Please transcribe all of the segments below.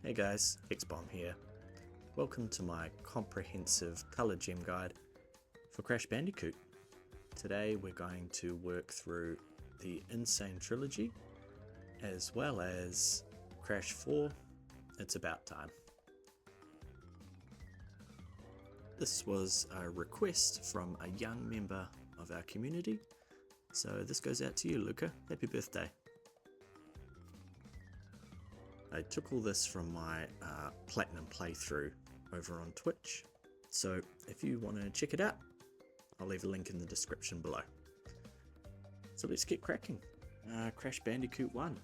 Hey guys, X-Bomb here. Welcome to my comprehensive color gem guide for Crash Bandicoot. Today we're going to work through the N.Sane Trilogy as well as Crash 4, It's About Time. This was a request from a young member of our community, so this goes out to you, Luca. Happy birthday. I took all this from my Platinum playthrough over on Twitch, so if you want to check it out, I'll leave a link in the description below. So let's get cracking. Crash Bandicoot 1.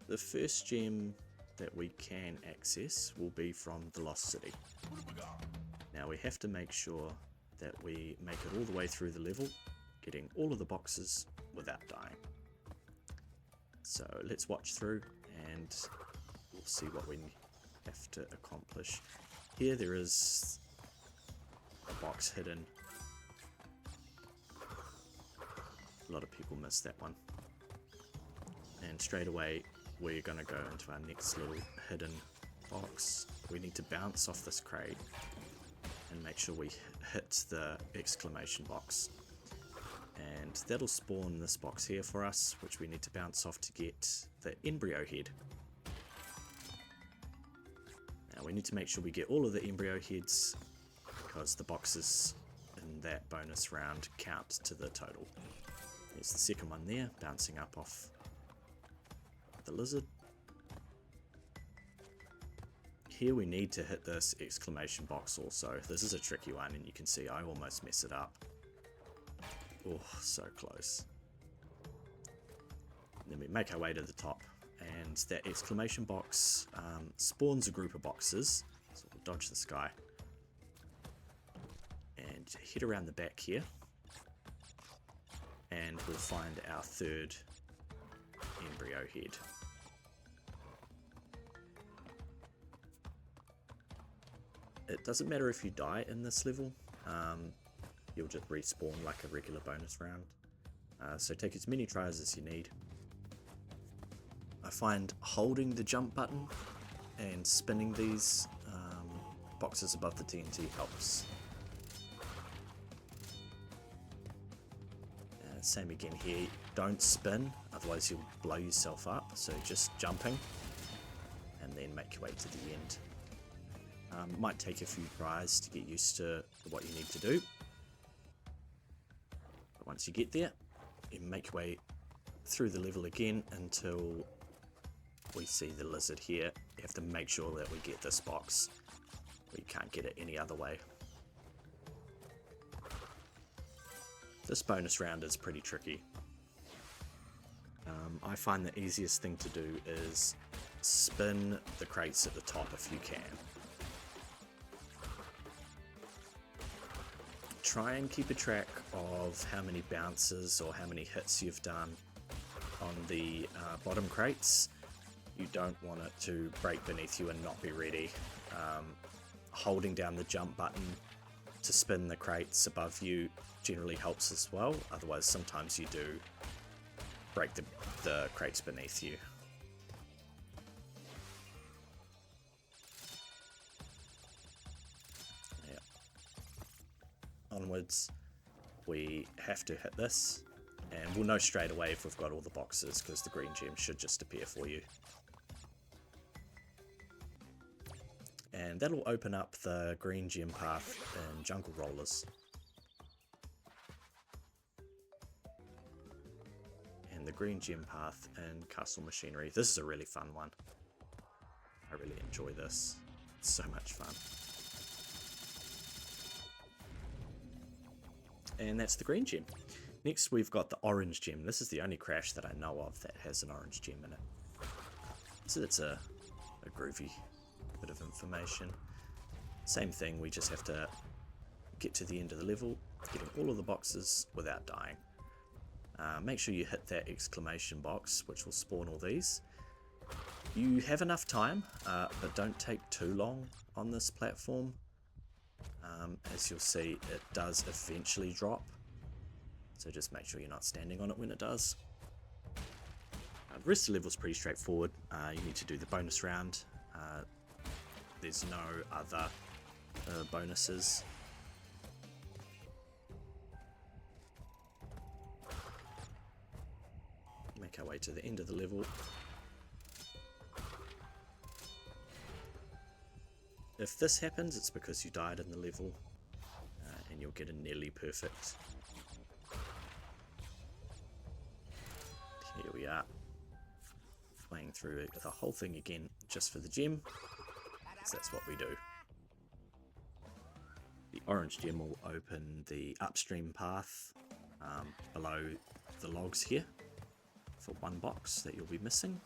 The first gem that we can access will be from the Lost City. Now we have to make sure that we make it all the way through the level, getting all of the boxes without dying. So let's watch through and we'll see what we have to accomplish. Here there is a box hidden. A lot of people miss that one. And straight away we're going to go into our next little hidden box. We need to bounce off this crate and make sure we hit the exclamation box. And that'll spawn this box here for us, which we need to bounce off to get the embryo head. Now we need to make sure we get all of the embryo heads because the boxes in that bonus round count to the total. There's the second one there, bouncing up off the lizard. Here we need to hit this exclamation box also. This is a tricky one and you can see I almost mess it up. Oh, so close. And then we make our way to the top, and that exclamation box spawns a group of boxes. So we'll dodge this guy and head around the back here, and we'll find our third embryo head. It doesn't matter if you die in this level. You'll just respawn like a regular bonus round. So take as many tries as you need. I find holding the jump button and spinning these boxes above the TNT helps. Same again here, don't spin, otherwise you'll blow yourself up, so just jumping and then make your way to the end. Might take a few tries to get used to what you need to do. But once you get there, you make your way through the level again until we see the lizard here. You have to make sure that we get this box. We can't get it any other way. This bonus round is pretty tricky. I find the easiest thing to do is spin the crates at the top if you can. Try and keep a track of how many bounces or how many hits you've done on the bottom crates. You don't want it to break beneath you and not be ready. Holding down the jump button to spin the crates above you generally helps as well, otherwise sometimes you do break the crates beneath you. Onwards, we have to hit this, and we'll know straight away if we've got all the boxes because the green gem should just appear for you. And that'll open up the green gem path in Jungle Rollers. And the green gem path in Castle Machinery. This is a really fun one. I really enjoy this. It's so much fun. And that's the green gem. Next we've got the orange gem. This is the only Crash that I know of that has an orange gem in it. So it's a groovy bit of information. Same thing, we just have to get to the end of the level, getting all of the boxes without dying. Make sure you hit that exclamation box, which will spawn all these. You have enough time, but don't take too long on this platform. As you'll see, it does eventually drop, so just make sure you're not standing on it when it does. The rest of the level is pretty straightforward. You need to do the bonus round. There's no other bonuses. Make our way to the end of the level. If this happens, it's because you died in the level, and you'll get a nearly perfect. Here we are, playing through the whole thing again just for the gem, so that's what we do. The orange gem will open the upstream path below the logs here for one box that you'll be missing.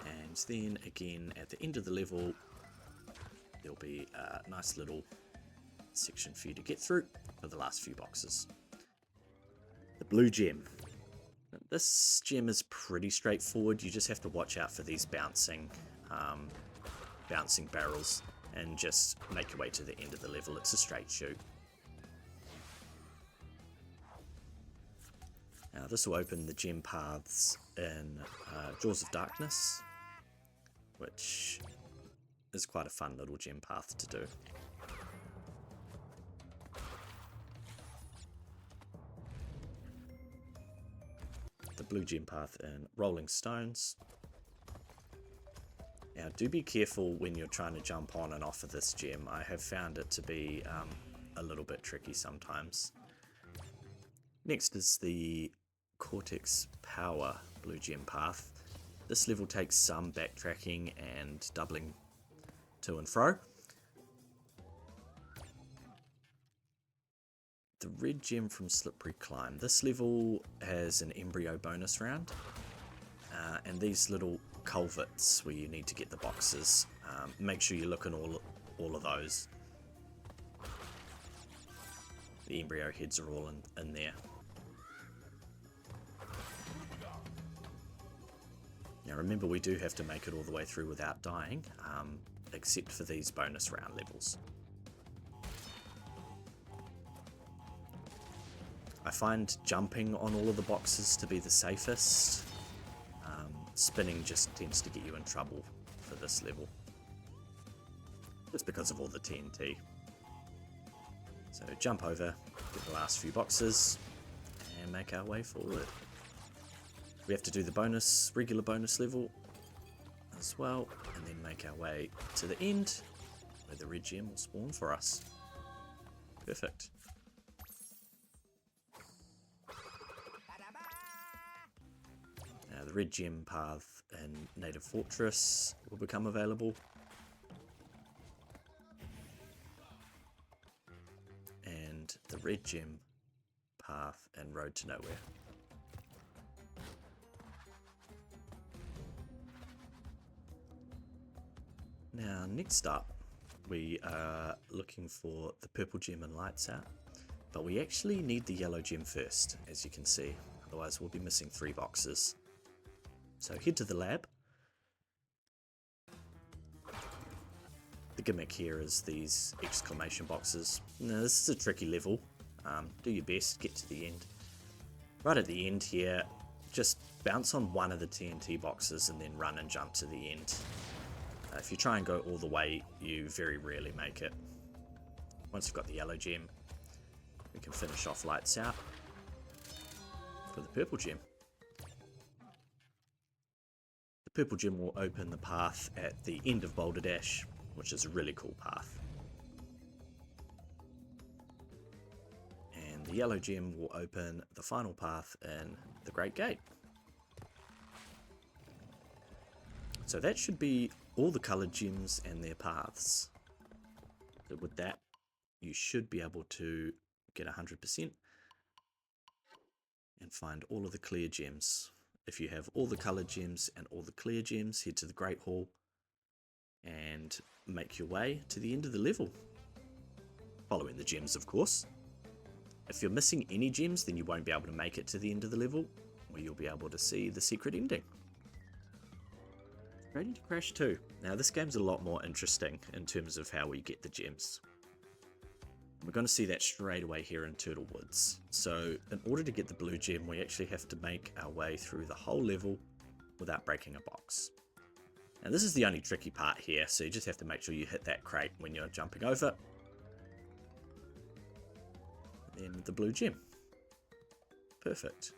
And then again at the end of the level there'll be a nice little section for you to get through for the last few boxes. The blue gem. This gem is pretty straightforward. You just have to watch out for these bouncing barrels and just make your way to the end of the level. It's a straight shoot. Now this will open the gem paths in Jaws of Darkness, which is quite a fun little gem path to do. The blue gem path in Rolling Stones. Now do be careful when you're trying to jump on and off of this gem. I have found it to be a little bit tricky sometimes. Next is the Cortex Power blue gem path. This level takes some backtracking and doubling to and fro. The red gem from Slippery Climb. This level has an embryo bonus round, and these little culverts where you need to get the boxes. Make sure you look in all of those. The embryo heads are all in there. Now remember, we do have to make it all the way through without dying, except for these bonus round levels. I find jumping on all of the boxes to be the safest. Spinning just tends to get you in trouble for this level. Just because of all the TNT. So jump over, get the last few boxes, and make our way forward. We have to do the regular bonus level as well, and then make our way to the end where the red gem will spawn for us. Perfect. Now the red gem path in Native Fortress will become available. And the red gem path and Road to Nowhere. Now next up we are looking for the purple gem and Lights Out, but we actually need the yellow gem first, as you can see, otherwise we'll be missing 3 boxes. So head to the lab. The gimmick here is these exclamation boxes. Now this is a tricky level. Do your best, get to the end. Right at the end here, just bounce on one of the TNT boxes and then run and jump to the end. If you try and go all the way, you very rarely make it. Once you've got the yellow gem, we can finish off Lights Out for the purple gem. The purple gem will open the path at the end of Boulder Dash, which is a really cool path. And the yellow gem will open the final path in the Great Gate. So that should be all the coloured gems and their paths. So with that, you should be able to get 100% and find all of the clear gems. If you have all the coloured gems and all the clear gems, head to the Great Hall and make your way to the end of the level. Following the gems, of course. If you're missing any gems, then you won't be able to make it to the end of the level, where you'll be able to see the secret ending. Straight into Crash 2. Now this game's a lot more interesting in terms of how we get the gems. We're going to see that straight away here in Turtle Woods. So in order to get the blue gem, we actually have to make our way through the whole level without breaking a box. And this is the only tricky part here, so you just have to make sure you hit that crate when you're jumping over. And then the blue gem. Perfect.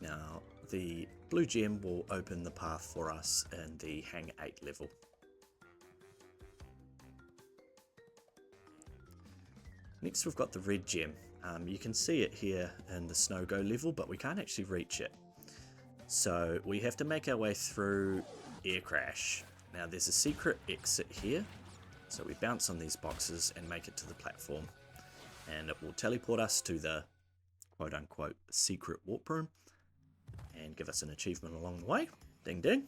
Now, the blue gem will open the path for us in the Hangar 8 level. Next we've got the red gem. You can see it here in the Snow Go level, but we can't actually reach it. So we have to make our way through Air Crash. Now there's a secret exit here, so we bounce on these boxes and make it to the platform. And it will teleport us to the quote-unquote secret warp room and give us an achievement along the way. Ding ding.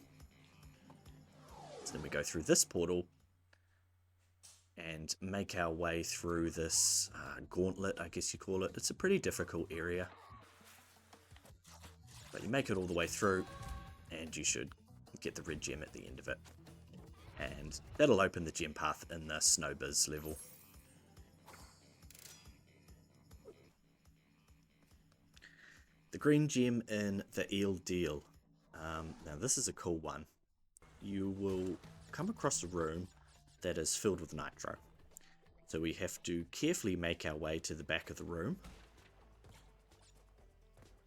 So then we go through this portal and make our way through this gauntlet, I guess you call it. It's a pretty difficult area, but you make it all the way through and you should get the red gem at the end of it. And that'll open the gem path in the Snowbiz level. The green gem in the Eel Deal. Now this is a cool one. You will come across a room that is filled with nitro. So we have to carefully make our way to the back of the room.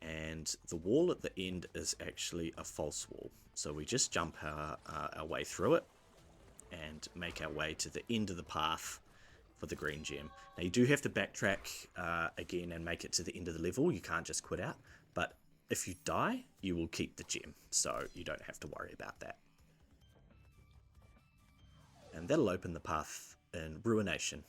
And the wall at the end is actually a false wall. So we just jump our way through it and make our way to the end of the path for the green gem. Now you do have to backtrack again and make it to the end of the level. You can't just quit out. But if you die, you will keep the gem. So you don't have to worry about that. And that'll open the path in Ruination.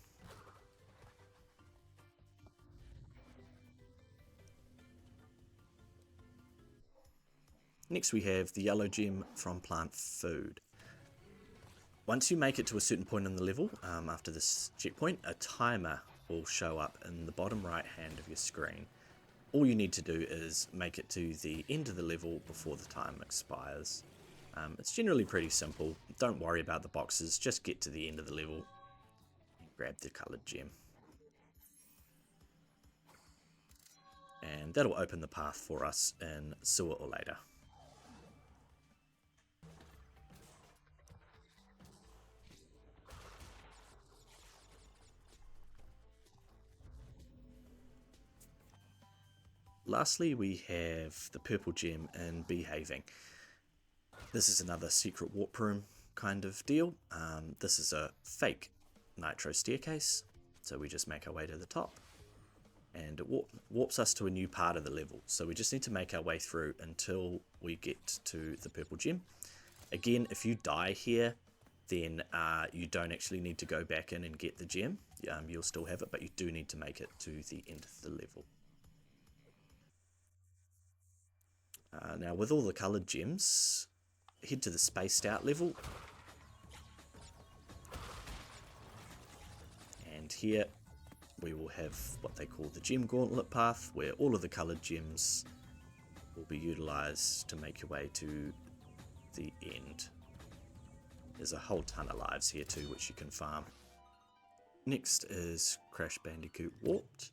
Next we have the yellow gem from Plant Food. Once you make it to a certain point in the level, after this checkpoint, a timer will show up in the bottom right hand of your screen. All you need to do is make it to the end of the level before the time expires. It's generally pretty simple. Don't worry about the boxes, just get to the end of the level and grab the coloured gem. And that'll open the path for us in Sewer or later. Lastly, we have the purple gem in Behaving. This is another secret warp room kind of deal. This is a fake nitro staircase, so we just make our way to the top. And it warps us to a new part of the level. So we just need to make our way through until we get to the purple gem. Again, if you die here, then you don't actually need to go back in and get the gem. You'll still have it, but you do need to make it to the end of the level. Now with all the coloured gems, head to the Spaced Out level. And here we will have what they call the Gem Gauntlet path, where all of the coloured gems will be utilised to make your way to the end. There's a whole ton of lives here too, which you can farm. Next is Crash Bandicoot Warped.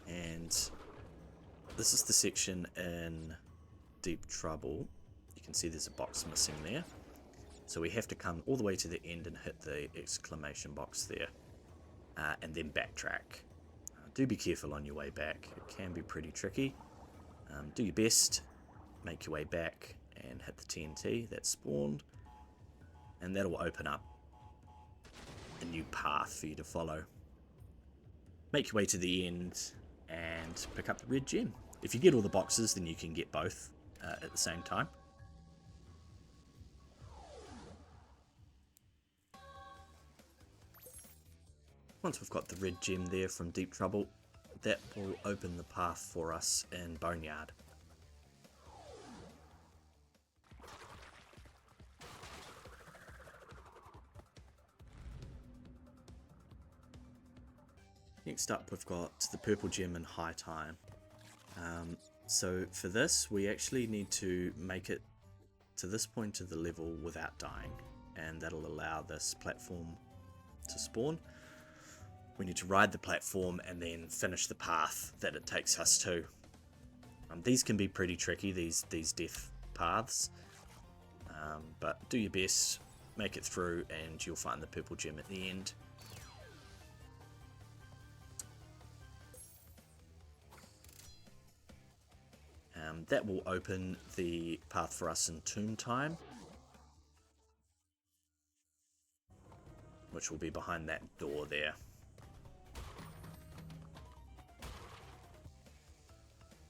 And this is the section in Deep Trouble. You can see there's a box missing there. So we have to come all the way to the end and hit the exclamation box there. And then backtrack. Do be careful on your way back. It can be pretty tricky. Do your best. Make your way back and hit the TNT that spawned. And that'll open up a new path for you to follow. Make your way to the end and pick up the red gem. If you get all the boxes, then you can get both at the same time. Once we've got the red gem there from Deep Trouble, that will open the path for us in Boneyard. Next up we've got the purple gem in High Time. So for this we actually need to make it to this point of the level without dying. and that'll allow this platform to spawn. We need to ride the platform and then finish the path that it takes us to. These can be pretty tricky, these death paths, but do your best, make it through, and you'll find the purple gem at the end. That will open the path for us in Tomb Time, which will be behind that door there.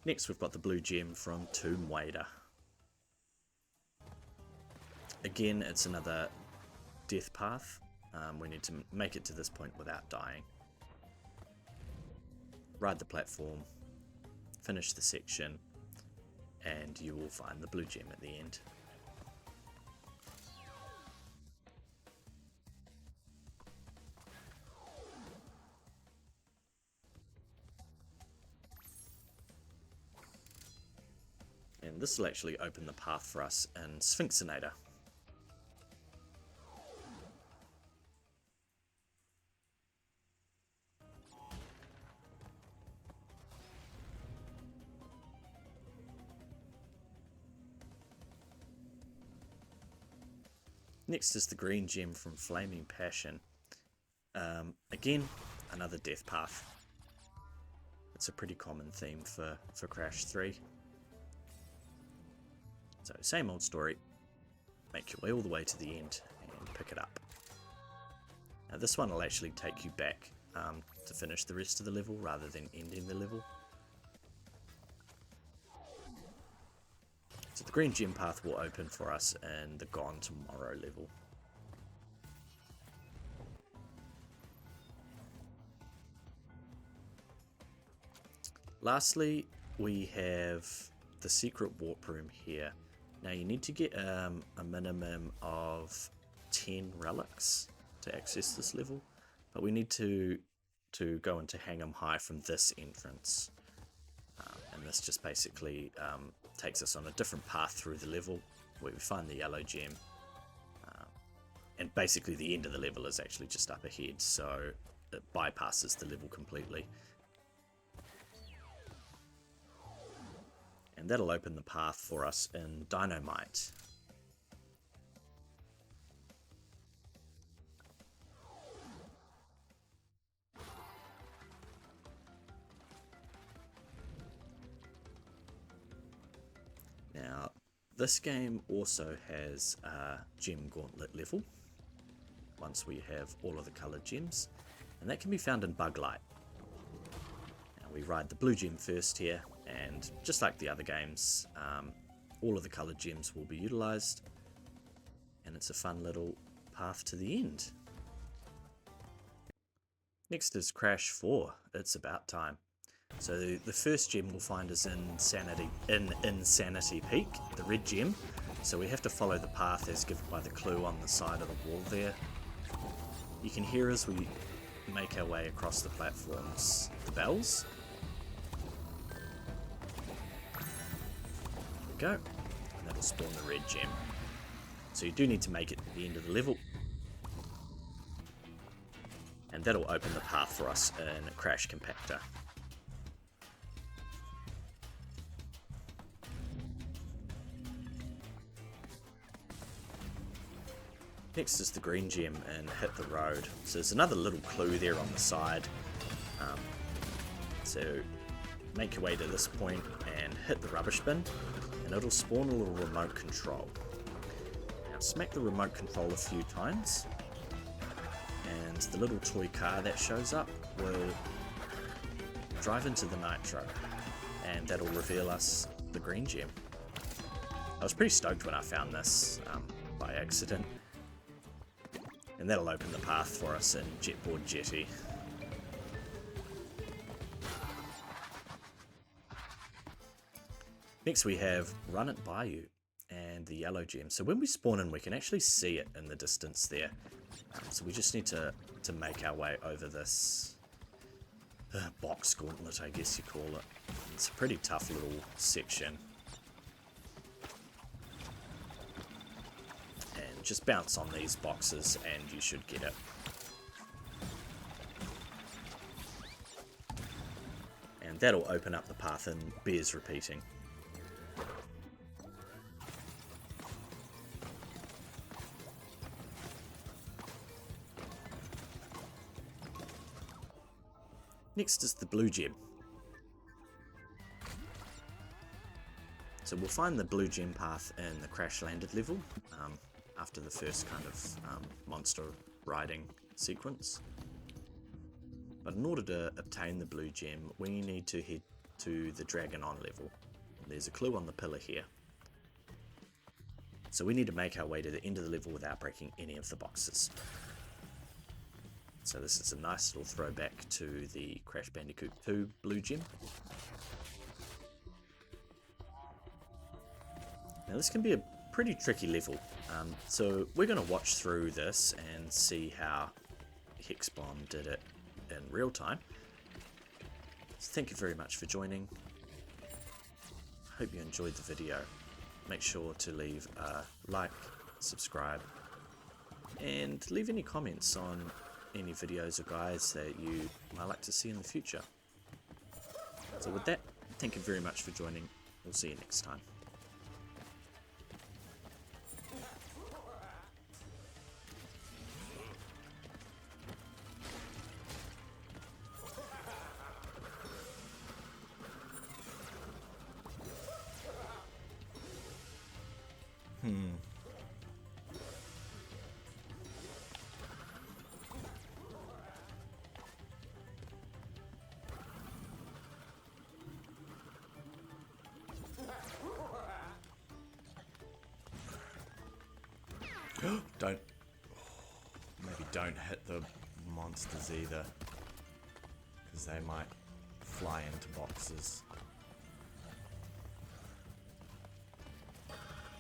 Next we've got the blue gem from Tomb Wader. Again, it's another death path. We need to make it to this point without dying. Ride the platform, finish the section, and you will find the blue gem at the end. And this will actually open the path for us in Sphinxinator. Next is the green gem from Flaming Passion. Again, another death path. It's a pretty common theme for Crash 3. So same old story, make your way all the way to the end and pick it up. Now this one will actually take you back to finish the rest of the level rather than ending the level. So the green gem path will open for us in the Gone Tomorrow level. Lastly, we have the secret warp room here. Now you need to get a minimum of 10 relics to access this level, but we need to go into Hang'em High from this entrance. And this just basically takes us on a different path through the level where we find the yellow gem. And basically the end of the level is actually just up ahead, so it bypasses the level completely. And that'll open the path for us in Dynamite. Now, this game also has a gem gauntlet level, once we have all of the coloured gems, and that can be found in Bug Light. Now we ride the blue gem first here, and just like the other games, all of the coloured gems will be utilised, and it's a fun little path to the end. Next is Crash 4, It's About Time. So the first gem we'll find is Insanity Peak, the red gem. So we have to follow the path as given by the clue on the side of the wall there. You can hear as we make our way across the platforms the bells. There we go, and that'll spawn the red gem. So you do need to make it to the end of the level. And that'll open the path for us in Crash Compactor. Next is the green gem and Hit the Road. So there's another little clue there on the side. So make your way to this point and hit the rubbish bin, and it'll spawn a little remote control. Now smack the remote control a few times, and the little toy car that shows up will drive into the nitro, and that'll reveal us the green gem. I was pretty stoked when I found this by accident. And that'll open the path for us in Jetboard Jetty. Next we have Run It By You and the yellow gem. So when we spawn in, we can actually see it in the distance there. So we just need to make our way over this box gauntlet, I guess you call it. It's a pretty tough little section. And just bounce on these boxes and you should get it. And that'll open up the path and bears repeating. Next is the blue gem. So we'll find the blue gem path in the crash landed level after the first kind of monster riding sequence. But in order to obtain the blue gem, we need to head to the Dragon On level. There's a clue on the pillar here. So we need to make our way to the end of the level without breaking any of the boxes. So this is a nice little throwback to the Crash Bandicoot 2 blue gem. Now this can be a pretty tricky level, so we're going to watch through this and see how Hexbomb did it in real time. So thank you very much for joining. I hope you enjoyed the video. Make sure to leave a like, subscribe, and leave any comments on any videos or guides that you might like to see in the future. So with that, thank you very much for joining. We'll see you next time. Maybe don't hit the monsters either, because they might fly into boxes.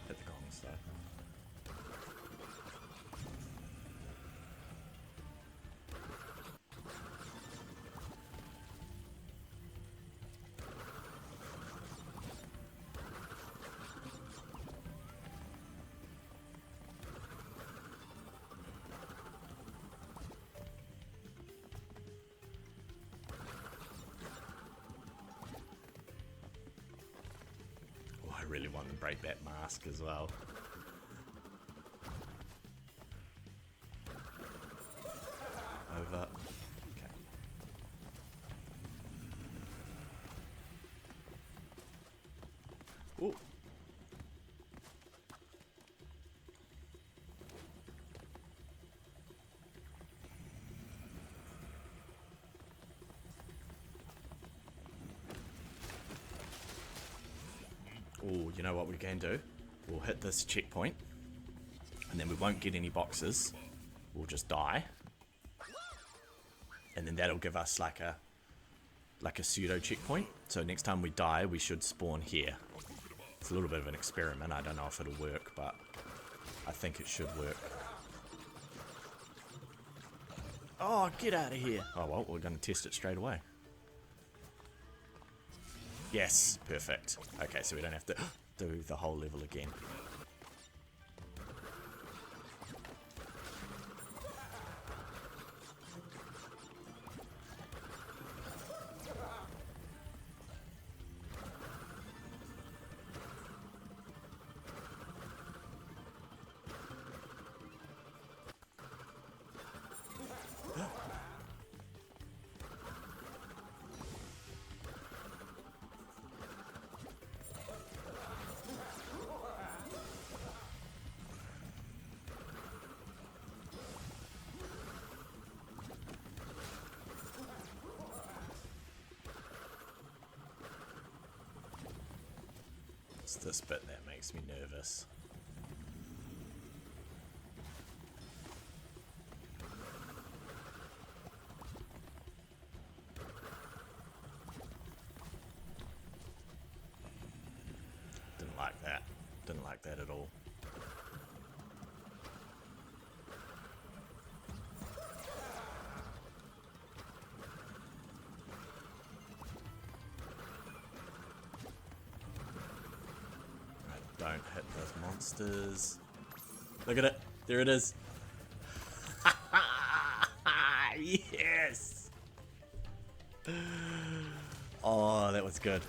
Hit the gongs though. I really want to break that mask as well. Over. Okay. Ooh. Oh, you know what we can do? We'll hit this checkpoint, and then we won't get any boxes. We'll just die, and then that'll give us like a pseudo checkpoint. So next time we die, we should spawn here. It's a little bit of an experiment. I don't know if it'll work, but I think it should work. Oh, get out of here! Oh well, we're going to test it straight away. Yes, perfect. Okay, so we don't have to do the whole level again. It's this bit that makes me nervous. Didn't like that. Didn't like that at all. Don't hit those monsters. Look at it. There it is. Yes! Oh, that was good.